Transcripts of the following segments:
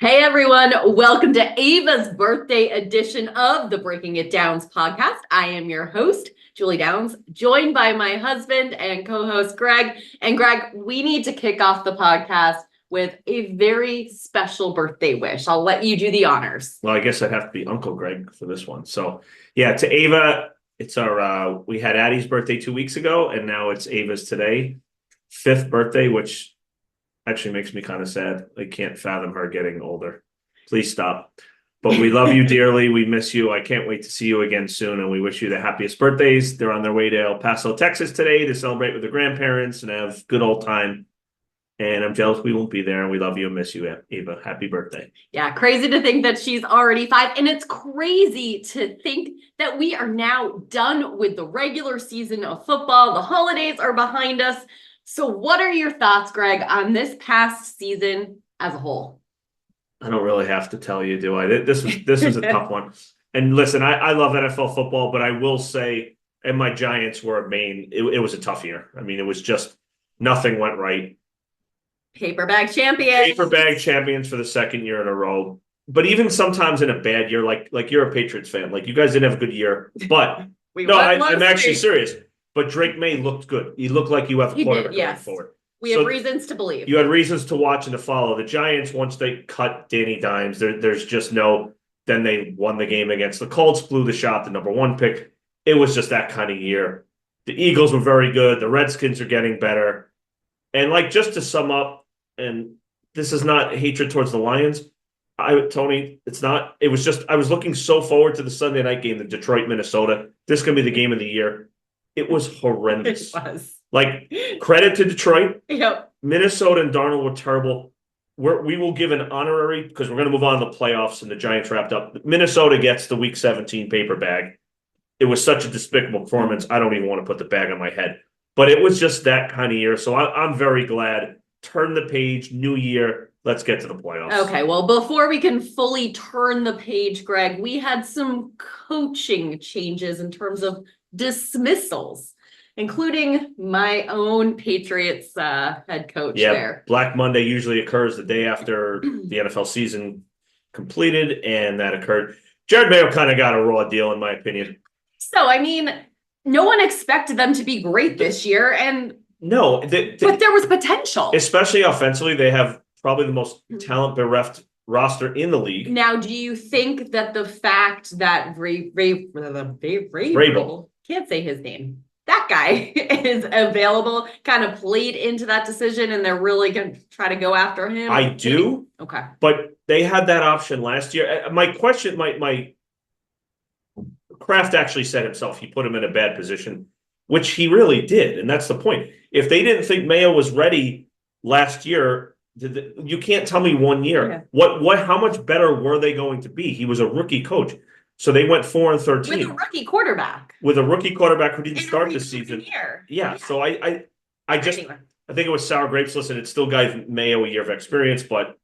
Hey everyone, welcome to Ava's birthday edition of the Breaking It Downs podcast. I am your host, Julie Downs, joined by my husband and co-host Greg. And Greg, we need to kick off the podcast with a very special birthday wish. I'll let you do the honors. Well, I guess I'd have to be Uncle Greg for this one. So yeah, to Ava, it's our we had Addie's birthday 2 weeks ago, and now it's Ava's today, 5th birthday, which actually makes me kind of sad. I can't fathom her getting older. Please stop. But we love you dearly. We miss you. I can't wait to see you again soon. And we wish you the happiest birthdays. They're on their way to El Paso, Texas today to celebrate with their grandparents and have good old time. And I'm jealous we won't be there. And we love you and miss you, Ava. Happy birthday. Yeah, crazy to think that she's already 5. And it's crazy to think that we are now done with the regular season of football. The holidays are behind us. So what are your thoughts, Greg, on this past season as a whole? I don't really have to tell you, do I? This was a tough one. And listen, I love NFL football, but I will say, and my Giants were a Maine, it was a tough year. I mean, it was just nothing went right. Paper bag champions. Paper bag champions for the second year in a row. But even sometimes in a bad year, like you're a Patriots fan, like you guys didn't have a good year. But I'm actually serious. But Drake May looked good. He looked like you have a quarterback going forward. We have reasons to believe. You had reasons to watch and to follow. The Giants, once they cut Danny Dimes, there's just no. Then they won the game against the Colts, blew the shot, the number 1 pick. It was just that kind of year. The Eagles were very good. The Redskins are getting better. And just to sum up, and this is not hatred towards the Lions. Tony, it's not. It was just I was looking so forward to the Sunday night game, the Detroit, Minnesota. This is going to be the game of the year. It was horrendous. It was. Credit to Detroit. Yep. Minnesota and Darnold were terrible. We will give an honorary, because we're going to move on to the playoffs and the Giants wrapped up. Minnesota gets the Week 17 paper bag. It was such a despicable performance. I don't even want to put the bag on my head. But it was just that kind of year. So I'm very glad. Turn the page, new year. Let's get to the playoffs. Okay, well, before we can fully turn the page, Greg, we had some coaching changes in terms of dismissals, including my own Patriots head coach there. Black Monday usually occurs the day after the NFL season completed, and that occurred. Jerod Mayo kind of got a raw deal, in my opinion. So, I mean, no one expected them to be great this year, and no, but there was potential. Especially offensively, they have probably the most talent-bereft roster in the league. Now, do you think that the fact that Vrabel, can't say his name, that guy is available, kind of played into that decision, and they're really going to try to go after him? I do. Okay. But they had that option last year. My question, my Kraft actually said himself, he put him in a bad position, which he really did. And that's the point. If they didn't think Mayo was ready last year, you can't tell me 1 year. Yeah. How much better were they going to be? He was a rookie coach. So they went 4-13 with a rookie quarterback. With a rookie quarterback who didn't start this season. Yeah. So I think it was sour grapes. Listen, it still gave Mayo a year of experience, but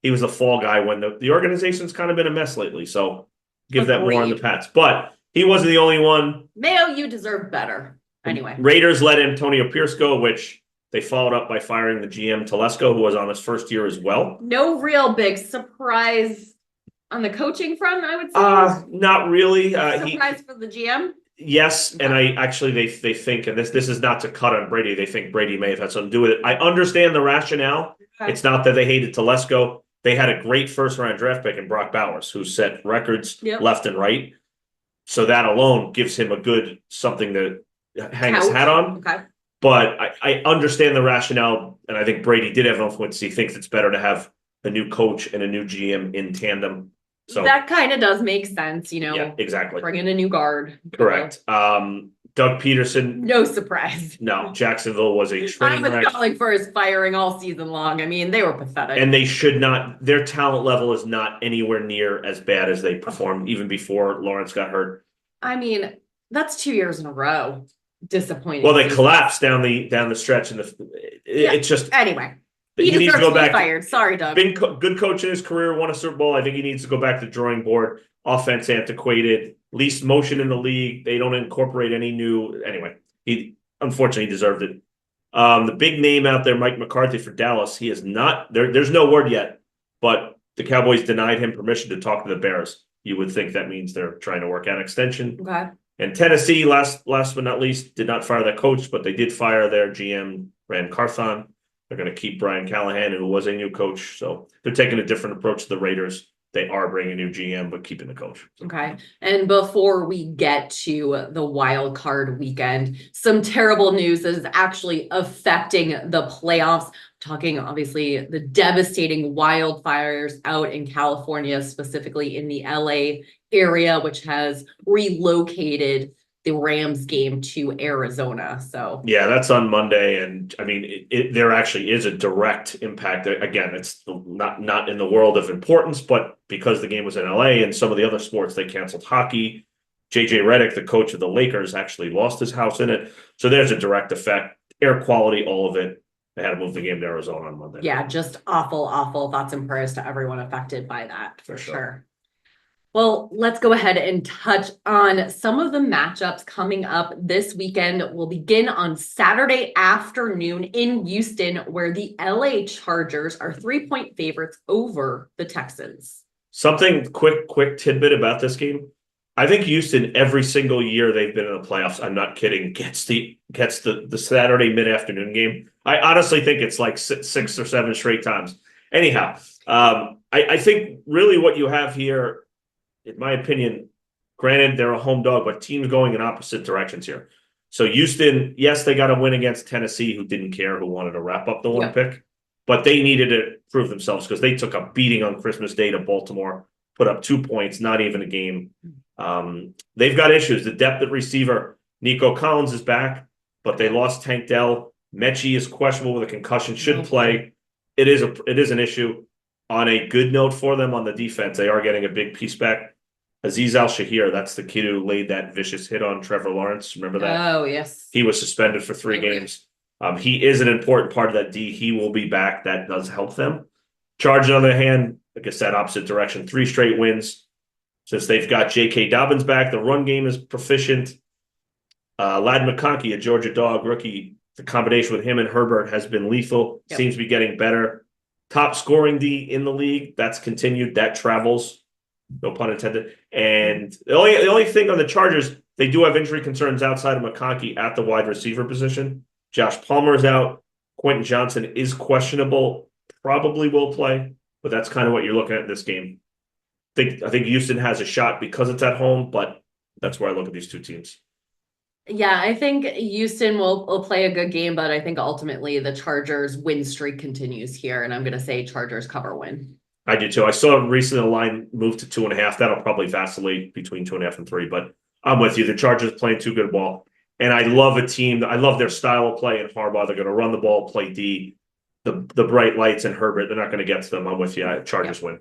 he was the fall guy when the organization's kind of been a mess lately. So give that more on the Pats. But he wasn't the only one. Mayo, you deserve better. Anyway. Raiders let Antonio Pierce go, which they followed up by firing the GM Telesco, who was on his first year as well. No real big surprise on the coaching front, I would say. Not really. Surprise for the GM? Yes, and they think, and this is not to cut on Brady, they think Brady may have had something to do with it. I understand the rationale. Okay. It's not that they hated Telesco. They had a great first-round draft pick in Brock Bowers, who set records left and right. So that alone gives him a good something to hang his hat on. Okay. But I understand the rationale, and I think Brady did have influence. He thinks it's better to have a new coach and a new GM in tandem. So that kind of does make sense, Yeah, exactly. Bring in a new guard. Correct. Doug Peterson. No surprise. No, Jacksonville was a train wreck. I was calling for his firing all season long. I mean, they were pathetic. And they should not. Their talent level is not anywhere near as bad as they performed even before Lawrence got hurt. I mean, that's 2 years in a row. Disappointing. Well, they collapsed down the stretch, and it's just anyway. He needs to go back. Fired. Sorry, Doug. Been good coach in his career, won a Super Bowl. I think he needs to go back to the drawing board. Offense antiquated, least motion in the league. They don't incorporate any new. Anyway, he unfortunately deserved it. The big name out there, Mike McCarthy for Dallas. He is not there. There's no word yet, but the Cowboys denied him permission to talk to the Bears. You would think that means they're trying to work out extension. Okay. And Tennessee, last but not least, did not fire their coach, but they did fire their GM, Rand Carthon. They're going to keep Brian Callahan, who was a new coach. So they're taking a different approach to the Raiders. They are bringing a new GM, but keeping the coach. Okay. And before we get to the wild card weekend, some terrible news is actually affecting the playoffs. Talking obviously the devastating wildfires out in California, specifically in the LA area, which has relocated the Rams game to Arizona. So yeah, that's on Monday, and I mean, there actually is a direct impact. Again, it's not in the world of importance, but because the game was in LA and some of the other sports, they canceled hockey. JJ Redick, the coach of the Lakers, actually lost his house in it. So there's a direct effect. Air quality, all of it. They had to move the game to Arizona on Monday. yeah, just awful thoughts and prayers to everyone affected by that for sure. sure. Well, let's go ahead and touch on some of the matchups coming up this weekend. We'll begin on Saturday afternoon in Houston, where the LA Chargers are 3-point favorites over the Texans. Something quick tidbit about this game. I think Houston, every single year they've been in the playoffs, I'm not kidding, gets the Saturday mid-afternoon game. I honestly think it's like six or seven straight times. Anyhow, I think really what you have here, in my opinion, granted they're a home dog, but teams going in opposite directions here. So Houston, yes, they got a win against Tennessee, who didn't care, who wanted to wrap up the one pick, but they needed to prove themselves because they took a beating on Christmas Day to Baltimore, put up 2 points, not even a game. They've got issues. The depth at receiver, Nico Collins is back, but they lost Tank Dell. Mechie is questionable with a concussion, should play. It is an issue. On a good note for them on the defense, they are getting a big piece back. Azeez Al-Shahir, that's the kid who laid that vicious hit on Trevor Lawrence. Remember that? Oh, yes. He was suspended for 3 games. He is an important part of that D. He will be back. That does help them. Chargers, on the other hand, like I said, opposite direction. 3 straight wins. Since they've got J.K. Dobbins back, the run game is proficient. Ladd McConkey, a Georgia dog rookie, the combination with him and Herbert has been lethal. Seems to be getting better. Top scoring D in the league. That's continued. That travels. No pun intended. And the only thing on the Chargers, they do have injury concerns outside of McConkey at the wide receiver position. Josh Palmer is out. Quentin Johnson is questionable. Probably will play, but that's kind of what you're looking at in this game. I think Houston has a shot because it's at home, but that's where I look at these two teams. Yeah, I think Houston will play a good game, but I think ultimately the Chargers win streak continues here, and I'm going to say Chargers cover win. I do too. I saw recently the line move to 2.5. That'll probably vacillate between 2.5 and 3, but I'm with you. The Chargers playing too good ball, and I love a team. I love their style of play in Harbaugh. They're going to run the ball, play D. The bright lights and Herbert, they're not going to get to them. I'm with you. Chargers win.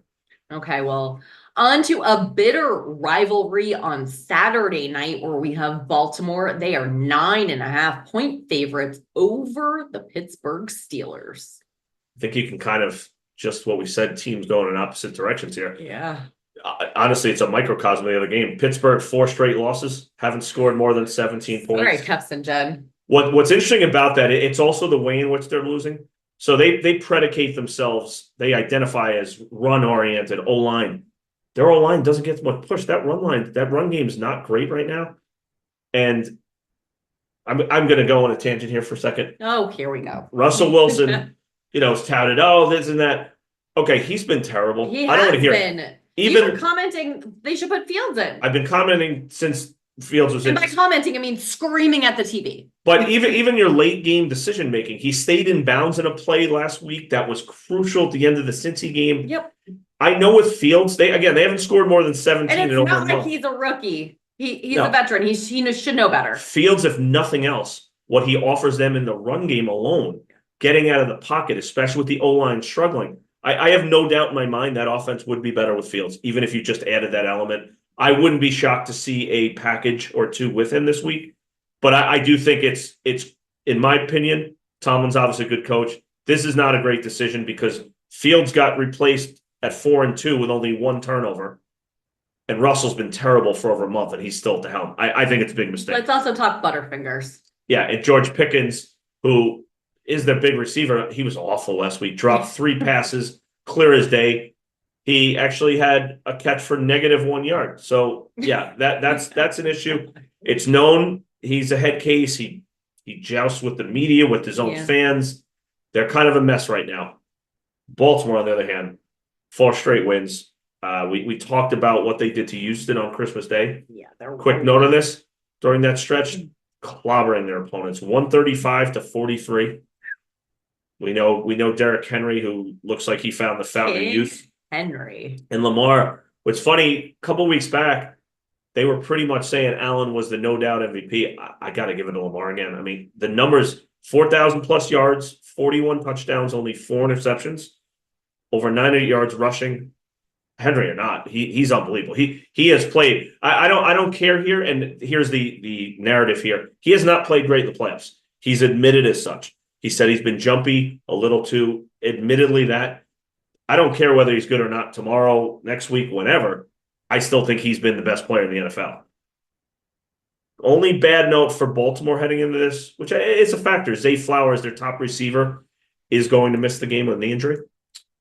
Okay, well, on to a bitter rivalry on Saturday night where we have Baltimore. They are 9.5-point favorites over the Pittsburgh Steelers. I think you can kind of just what we said, teams going in opposite directions here. Yeah. Honestly, it's a microcosm of the other game. Pittsburgh, 4 straight losses, haven't scored more than 17 points. All right, Cups and Jen. What's interesting about that, it's also the way in which they're losing. So they predicate themselves, they identify as run-oriented, O-line. Their O-line doesn't get much push. That run game is not great right now. And I'm going to go on a tangent here for a second. Oh, here we go. Russell Wilson, is touted, this and that. Okay, he's been terrible. I don't want to hear it. Even commenting, they should put Fields in. I've been commenting since Fields was in. And by commenting, I mean screaming at the TV. But even your late game decision making, he stayed in bounds in a play last week that was crucial at the end of the Cincy game. Yep. I know with Fields, they haven't scored more than 17 and in over a not like month. He's a rookie. He's a veteran. He should know better. Fields, if nothing else, what he offers them in the run game alone, getting out of the pocket, especially with the O-line struggling. I have no doubt in my mind that offense would be better with Fields, even if you just added that element. I wouldn't be shocked to see a package or two with him this week. But I do think it's in my opinion, Tomlin's obviously a good coach. This is not a great decision because Fields got replaced at 4-2 with only 1 turnover. And Russell's been terrible for over a month, and he's still at the helm. I think it's a big mistake. Let's also talk Butterfingers. Yeah, and George Pickens, who is their big receiver, he was awful last week. Dropped 3 passes, clear as day. He actually had a catch for -1 yard. So yeah, that's an issue. It's known he's a head case. He jousts with the media, with his own fans. They're kind of a mess right now. Baltimore, on the other hand, 4 straight wins. We talked about what they did to Houston on Christmas Day. Yeah, quick note on this during that stretch, clobbering their opponents, 135-43. We know Derrick Henry, who looks like he found the fountain of youth. Henry And Lamar. What's funny, a couple weeks back, they were pretty much saying Allen was the no doubt MVP. I got to give it to Lamar again. I mean, the numbers: 4,000 plus yards, 41 touchdowns, only 4 interceptions, over 900 yards rushing. Henry or not, he's unbelievable. He has played. I don't care here. And here's the narrative here. He has not played great in the playoffs. He's admitted as such. He said he's been jumpy a little too. Admittedly, that I don't care whether he's good or not tomorrow, next week, whenever. I still think he's been the best player in the NFL. Only bad note for Baltimore heading into this, which is a factor. Zay Flowers, their top receiver, is going to miss the game with a knee injury.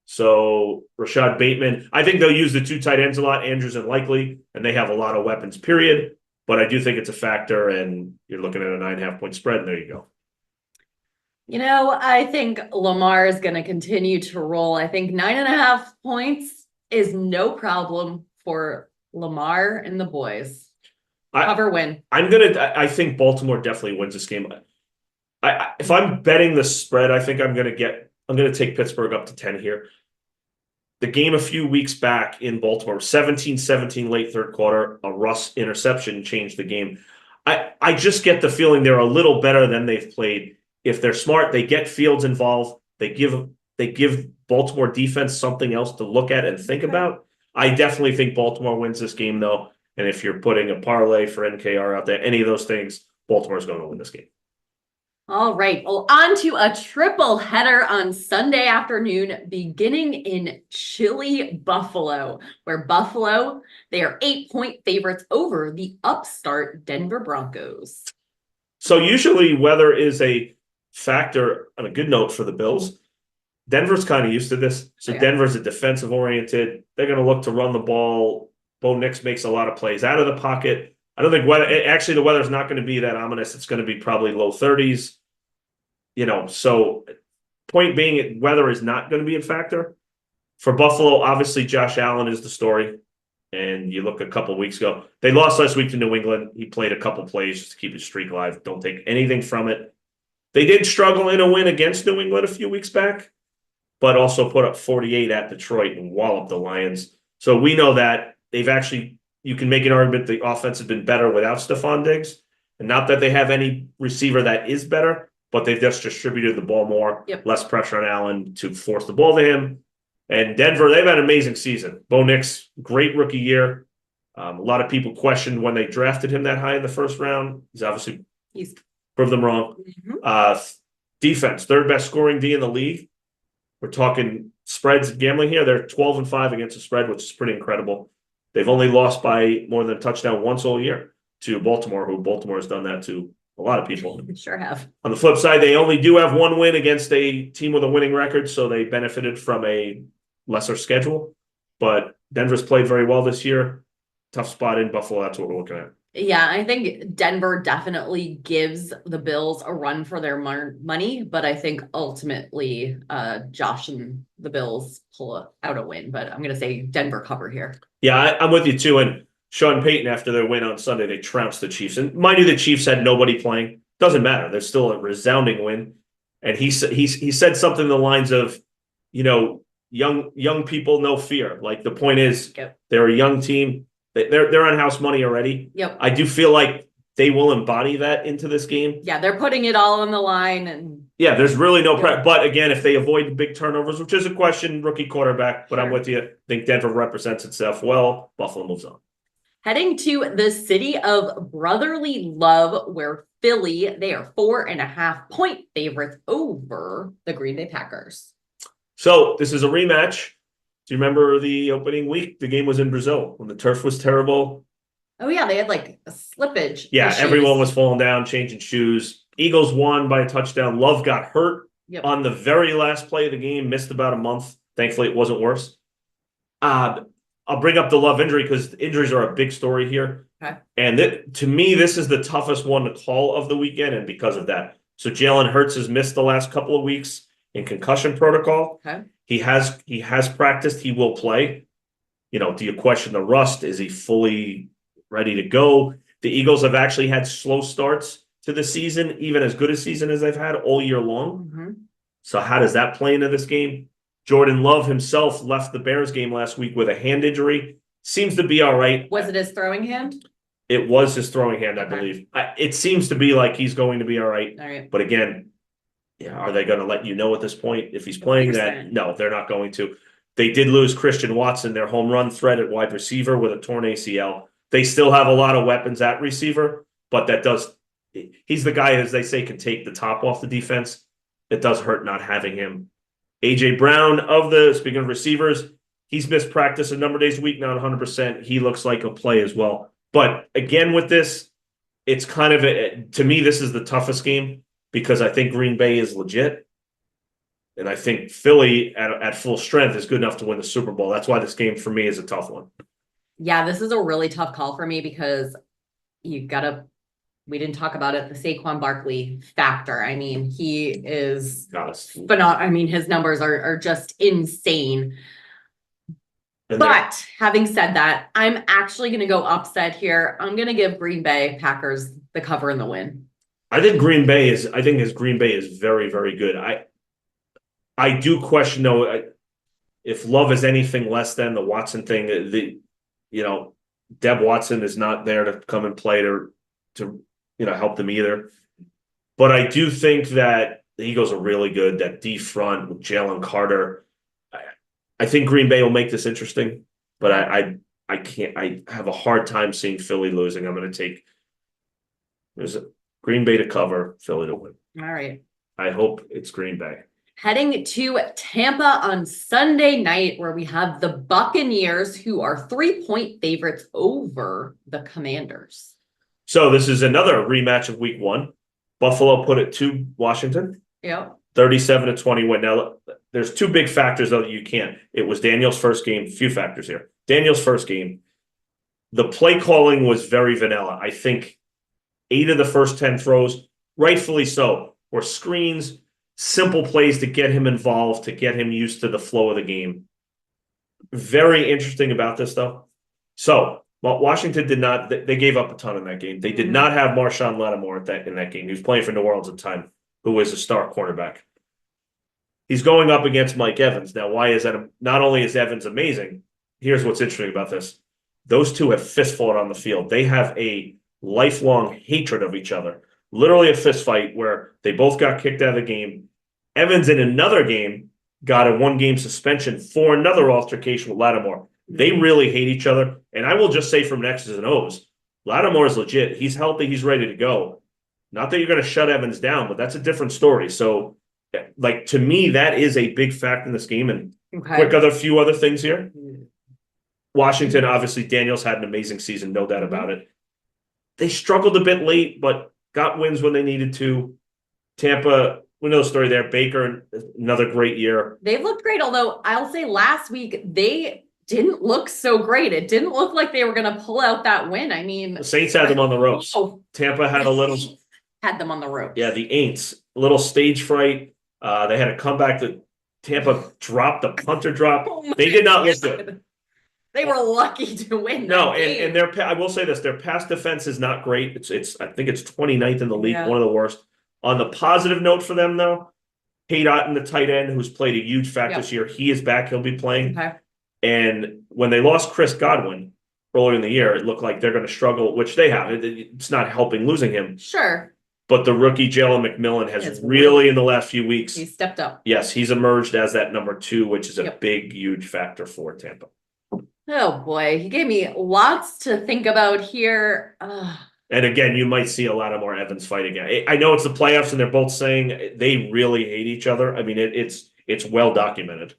So Rashad Bateman, I think they'll use the 2 tight ends a lot. Andrews and Likely, and they have a lot of weapons, period. But I do think it's a factor, and you're looking at a 9.5-point spread, and there you go. I think Lamar is going to continue to roll. I think 9.5 points is no problem for Lamar and the boys. Cover win. I think Baltimore definitely wins this game. If I'm betting the spread, I think I'm going to take Pittsburgh up to 10 here. The game a few weeks back in Baltimore, 17-17 late third quarter, a Russ interception changed the game. I just get the feeling they're a little better than they've played. If they're smart, they get Fields involved. They give Baltimore defense something else to look at and think about. I definitely think Baltimore wins this game, though. And if you're putting a parlay for NKR out there, any of those things, Baltimore's going to win this game. All right. Well, on to a triple header on Sunday afternoon, beginning in chilly Buffalo, where Buffalo, they are 8-point favorites over the upstart Denver Broncos. So usually weather is a factor on a good note for the Bills. Denver's kind of used to this. So Denver's a defensive oriented. They're going to look to run the ball. Bo Nix makes a lot of plays out of the pocket. I don't think the weather's not going to be that ominous. It's going to be probably low 30s. So point being, weather is not going to be a factor. For Buffalo, obviously Josh Allen is the story. And you look a couple of weeks ago, they lost last week to New England. He played a couple plays just to keep his streak alive. Don't take anything from it. They did struggle in a win against New England a few weeks back, but also put up 48 at Detroit and walloped the Lions. So we know that you can make an argument the offense has been better without Stephon Diggs. And not that they have any receiver that is better, but they've just distributed the ball more, less pressure on Allen to force the ball to him. And Denver, they've had an amazing season. Bo Nix, great rookie year. A lot of people questioned when they drafted him that high in the first round. He's obviously proved them wrong. Defense, third best scoring D in the league. We're talking spreads gambling here. They're 12-5 against the spread, which is pretty incredible. They've only lost by more than a touchdown once all year to Baltimore, who Baltimore has done that to a lot of people. Sure have. On the flip side, they only do have one win against a team with a winning record, so they benefited from a lesser schedule. But Denver's played very well this year. Tough spot in Buffalo. That's what we're looking at. Yeah, I think Denver definitely gives the Bills a run for their money, but I think ultimately Josh and the Bills pull out a win. But I'm going to say Denver cover here. Yeah, I'm with you too. And Sean Payton, after their win on Sunday, they trounced the Chiefs. And mind you, the Chiefs had nobody playing. Doesn't matter. There's still a resounding win. And he said something in the lines of, young people, no fear. Like the point is, they're a young team. They're on house money already. I do feel like they will embody that into this game. Yeah, they're putting it all on the line. And there's really no prep. But again, if they avoid the big turnovers, which is a question, rookie quarterback, but I'm with you. I think Denver represents itself well. Buffalo moves on. Heading to the city of brotherly love, where Philly, they are 4.5-point favorites over the Green Bay Packers. So this is a rematch. Do you remember the opening week? The game was in Brazil when the turf was terrible. Oh, yeah. They had like a slippage. Yeah, everyone was falling down, changing shoes. Eagles won by a touchdown. Love got hurt on the very last play of the game, missed about a month. Thankfully, it wasn't worse. I'll bring up the Love injury because injuries are a big story here. Okay. And to me, this is the toughest one to call of the weekend, and because of that. So Jalen Hurts has missed the last couple of weeks in concussion protocol. Okay. He has practiced. He will play. Do you question the rust? Is he fully ready to go? The Eagles have actually had slow starts to the season, even as good a season as they've had all year long. Mm-hmm. So how does that play into this game? Jordan Love himself left the Bears game last week with a hand injury. Seems to be all right. Was it his throwing hand? It was his throwing hand, I believe. It seems to be like he's going to be all right. All right. But again, are they going to let you know at this point if he's playing that? No, they're not going to. They did lose Christian Watson, their home run threat at wide receiver, with a torn ACL. They still have a lot of weapons at receiver, but he's the guy, as they say, can take the top off the defense. It does hurt not having him. AJ Brown, speaking of receivers, he's missed practice a number of days a week, not 100%. He looks like he'll play as well. But again, with this, it's kind of to me, this is the toughest game because I think Green Bay is legit. And I think Philly at full strength is good enough to win the Super Bowl. That's why this game for me is a tough one. Yeah, this is a really tough call for me because we didn't talk about it, the Saquon Barkley factor. I mean, he is phenomenal. I mean, his numbers are just insane. But having said that, I'm actually going to go upset here. I'm going to give Green Bay Packers the cover and the win. I think Green Bay is very, very good. I do question though, if Love is anything less than the Watson thing, Deb Watson is not there to come and play to help them either. But I do think that the Eagles are really good. That D front with Jalen Carter. I think Green Bay will make this interesting, but I can't. I have a hard time seeing Philly losing. I'm going to take Green Bay to cover, Philly to win. All right. I hope it's Green Bay. Heading to Tampa on Sunday night, where we have the Buccaneers, who are 3-point favorites over the Commanders. So this is another rematch of Week 1. Buffalo put it to Washington. Yep. 37-20 win. Now, there's two big factors, though, that you can't. It was Daniel's first game. Few factors here. Daniel's first game. The play calling was very vanilla. I think 8 of the first 10 throws, rightfully so, were screens, simple plays to get him involved, to get him used to the flow of the game. Very interesting about this, though. So, Washington did not. They gave up a ton in that game. They did not have Marshawn Lattimore in that game. He was playing for New Orleans at the time, who was a star cornerback. He's going up against Mike Evans. Now, why is that? Not only is Evans amazing, here's what's interesting about this. Those two have fist fought on the field. They have a lifelong hatred of each other. Literally a fist fight where they both got kicked out of the game. Evans in another game got a 1-game suspension for another altercation with Lattimore. They really hate each other. And I will just say from X's and O's, Lattimore is legit. He's healthy. He's ready to go. Not that you're going to shut Evans down, but that's a different story. So, to me, that is a big factor in this game. And few other things here. Washington, obviously, Daniels had an amazing season, no doubt about it. They struggled a bit late, but got wins when they needed to. Tampa, we know the story there. Baker, another great year. They've looked great, although I'll say last week they didn't look so great. It didn't look like they were going to pull out that win. I mean, the Saints had them on the ropes. Tampa had had them on the ropes. Yeah, the Aints, a little stage fright. They had a comeback that Tampa dropped the punter drop. They did not look good. They were lucky to win. No, and I will say this: their pass defense is not great. I think it's 29th in the league, one of the worst. On the positive note for them, though, Cade Otton, the tight end, who's played a huge factor this year, he is back. He'll be playing. Okay. And when they lost Chris Godwin earlier in the year, it looked like they're going to struggle, which they have. It's not helping losing him. Sure. But the rookie Jalen McMillan has really, in the last few weeks, he stepped up. Yes, he's emerged as that number 2, which is a big, huge factor for Tampa. Oh boy, he gave me lots to think about here. And again, you might see a lot of more Evans fight again. I know it's the playoffs, and they're both saying they really hate each other. I mean, it's well documented.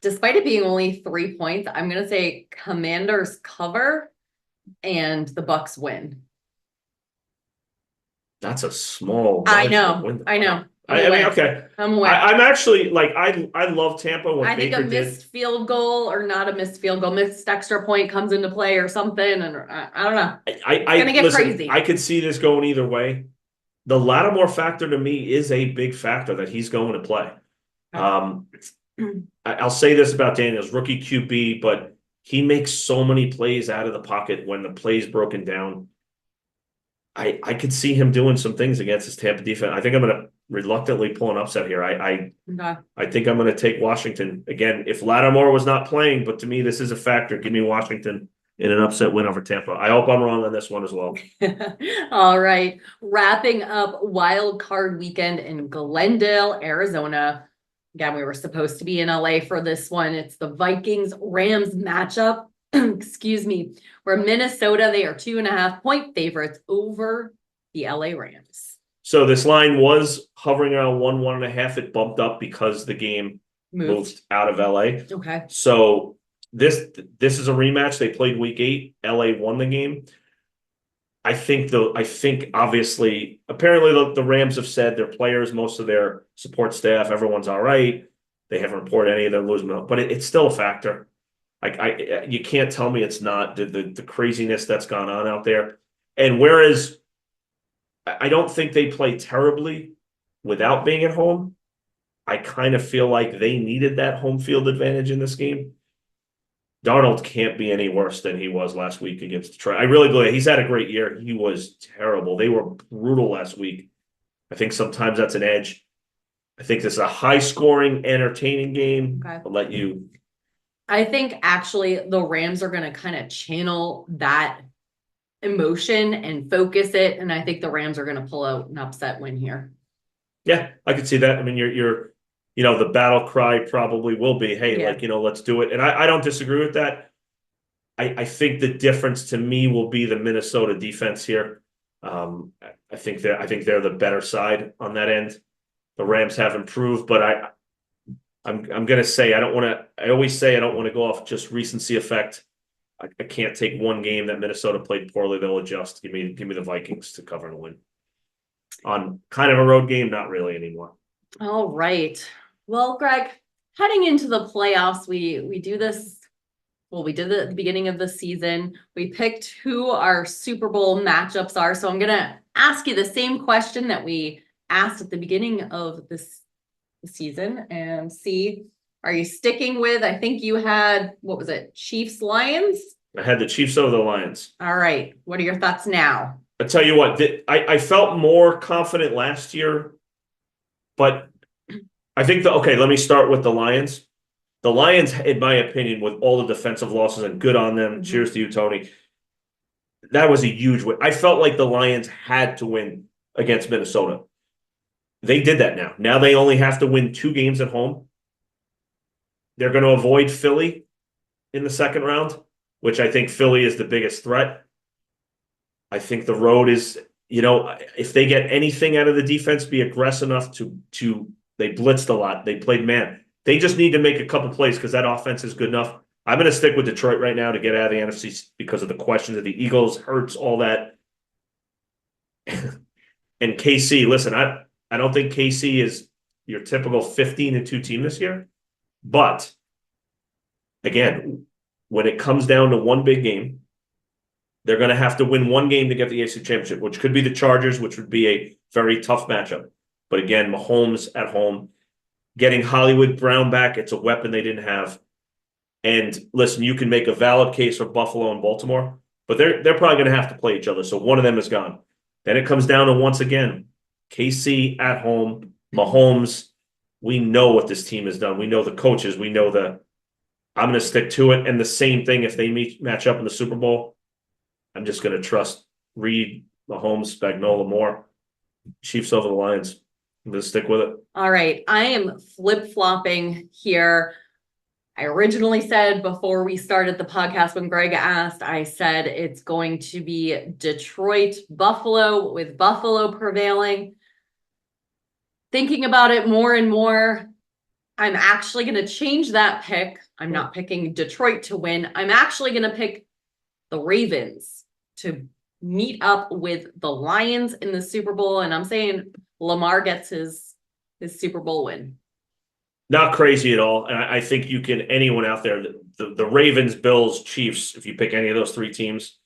Despite it being only 3 points, I'm going to say Commanders cover and the Bucs win. That's a small. I know. Okay. I'm away. I'm actually like I love Tampa. What I think Baker a missed field goal or not a missed field goal, missed extra point comes into play or something, and I don't know. I gonna get listen, crazy. I could see this going either way. The Lattimore factor to me is a big factor that he's going to play. I'll say this about Daniels, rookie QB, but he makes so many plays out of the pocket when the play's broken down. I could see him doing some things against his Tampa defense. I think I'm going to reluctantly pull an upset here. I think I'm going to take Washington again. If Lattimore was not playing, but to me this is a factor. Give me Washington in an upset win over Tampa. I hope I'm wrong on this one as well. All right, wrapping up wild card weekend in Glendale, Arizona. Again, we were supposed to be in LA for this one. It's the Vikings-Rams matchup. Excuse me, where Minnesota, they are 2.5-point favorites over the LA Rams. So this line was hovering around 1.5. It bumped up because the game moved out of LA. Okay. So this is a rematch. They played week 8. LA won the game. I think obviously, apparently the Rams have said their players, most of their support staff, everyone's all right. They haven't reported any of them losing, but it's still a factor. You can't tell me it's not the craziness that's gone on out there. And whereas I don't think they play terribly without being at home, I kind of feel like they needed that home field advantage in this game. Darnold can't be any worse than he was last week against Detroit. I really believe he's had a great year. He was terrible. They were brutal last week. I think sometimes that's an edge. I think this is a high-scoring, entertaining game. Okay. I'll let you. I think actually the Rams are going to kind of channel that emotion and focus it, and I think the Rams are going to pull out an upset win here. Yeah, I could see that. I mean, you're the battle cry probably will be, hey, let's do it. And I don't disagree with that. I think the difference to me will be the Minnesota defense here. I think they're the better side on that end. The Rams have improved, but I'm gonna say I always say I don't want to go off just recency effect. I can't take one game that Minnesota played poorly. They'll adjust. Give me the Vikings to cover and win. On kind of a road game, not really anymore. All right. Well, Greg, heading into the playoffs, we do this. Well, we did it at the beginning of the season. We picked who our Super Bowl matchups are. So I'm going to ask you the same question that we asked at the beginning of this season and see, are you sticking with, I think you had, what was it, Chiefs, Lions? I had the Chiefs over the Lions. All right. What are your thoughts now? I tell you what, I felt more confident last year, but I think let me start with the Lions. The Lions, in my opinion, with all the defensive losses, and good on them. Mm-hmm. Cheers to you, Tony. That was a huge win. I felt like the Lions had to win against Minnesota. They did that now. Now they only have to win 2 games at home. They're going to avoid Philly in the second round, which I think Philly is the biggest threat. I think the road is, if they get anything out of the defense, be aggressive enough to they blitzed a lot. They played man. They just need to make a couple plays because that offense is good enough. I'm going to stick with Detroit right now to get out of the NFC because of the questions of the Eagles, Hurts, all that. And KC, listen, I don't think KC is your typical 15-2 team this year. But, again, when it comes down to one big game, they're going to have to win one game to get the AFC Championship, which could be the Chargers, which would be a very tough matchup. But again, Mahomes at home, getting Hollywood Brown back, it's a weapon they didn't have. And listen, you can make a valid case for Buffalo and Baltimore, but they're probably going to have to play each other. So one of them is gone. Then it comes down to, once again, KC at home, Mahomes. We know what this team has done. We know the coaches. We know I'm going to stick to it. And the same thing if they match up in the Super Bowl. I'm just going to trust Reed, Mahomes, Spagnuolo more. Chiefs over the Lions. I'm going to stick with it. All right. I am flip-flopping here. I originally said before we started the podcast, when Greg asked, I said it's going to be Detroit, Buffalo, with Buffalo prevailing. Thinking about it more and more, I'm actually going to change that pick. I'm not picking Detroit to win. I'm actually going to pick the Ravens to meet up with the Lions in the Super Bowl. And I'm saying Lamar gets his his Super Bowl win. Not crazy at all. And I think you can, anyone out there, the Ravens, Bills, Chiefs, if you pick any of those three teams,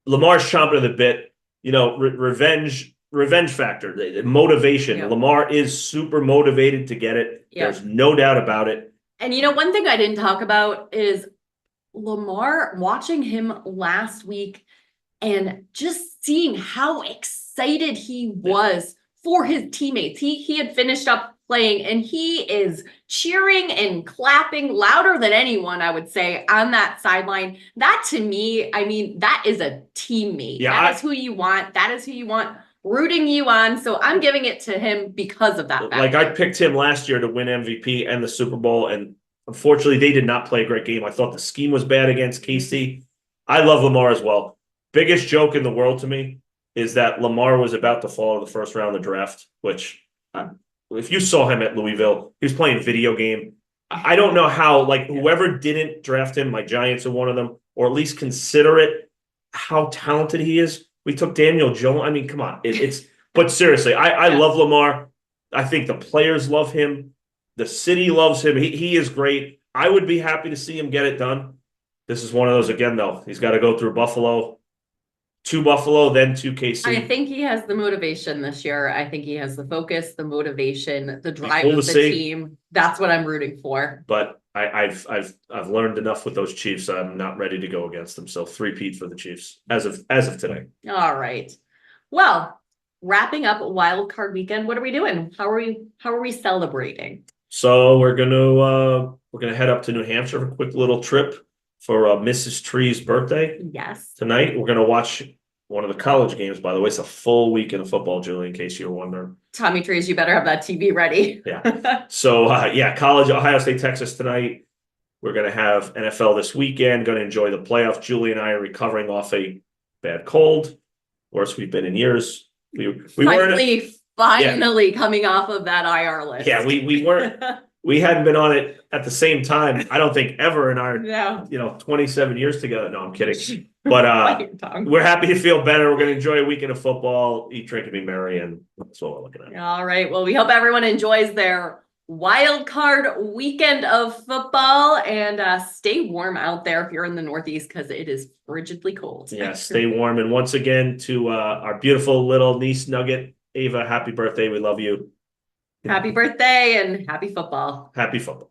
Lamar's chomping at the bit, revenge factor, the motivation. Yeah. Lamar is super motivated to get it. Yeah. There's no doubt about it. And one thing I didn't talk about is Lamar, watching him last week and just seeing how excited he was for his teammates. He had finished up playing and he is cheering and clapping louder than anyone, I would say, on that sideline. That to me, I mean, that is a teammate. Yeah, that is who you want. That is who you want rooting you on. So I'm giving it to him because of that. Like I picked him last year to win MVP and the Super Bowl, and unfortunately they did not play a great game. I thought the scheme was bad against KC. I love Lamar as well. Biggest joke in the world to me is that Lamar was about to fall to the first round of the draft, which if you saw him at Louisville, he was playing video game. I don't know how, whoever didn't draft him, my Giants are one of them, or at least consider it, how talented he is. We took Daniel Jones. I mean, come on. But seriously, I love Lamar. I think the players love him. The city loves him. He is great. I would be happy to see him get it done. This is one of those again, though. He's got to go through Buffalo, to Buffalo, then to KC. I think he has the motivation this year. I think he has the focus, the motivation, the drive Cool of the team. That's what I'm rooting for. But I've learned enough with those Chiefs. I'm not ready to go against them. So 3-peat for the Chiefs as of today. All right. Well, wrapping up Wild Card Weekend, what are we doing? How are we celebrating? So we're gonna head up to New Hampshire for a quick little trip for Mrs. Tree's birthday. Yes. Tonight we're gonna watch one of the college games. By the way, it's a full weekend of football, Julie. In case you're wondering. Tommy Trees, you better have that TV ready. Yeah. So college, Ohio State, Texas tonight. We're gonna have NFL this weekend. Gonna enjoy the playoff. Julie and I are recovering off a bad cold. Worst we've been in years. We finally coming off of that IR list. Yeah, we weren't. We hadn't been on it at the same time. I don't think ever in our 27 years together. No, I'm kidding. But we're happy to feel better. We're going to enjoy a weekend of football, eat, drink, and be merry, and that's what we're looking at. All right. Well, we hope everyone enjoys their wild card weekend of football, and stay warm out there if you're in the Northeast because it is frigidly cold. Yeah, stay warm. And once again, to our beautiful little niece Nugget, Ava, happy birthday. We love you. Happy birthday and happy football. Happy football.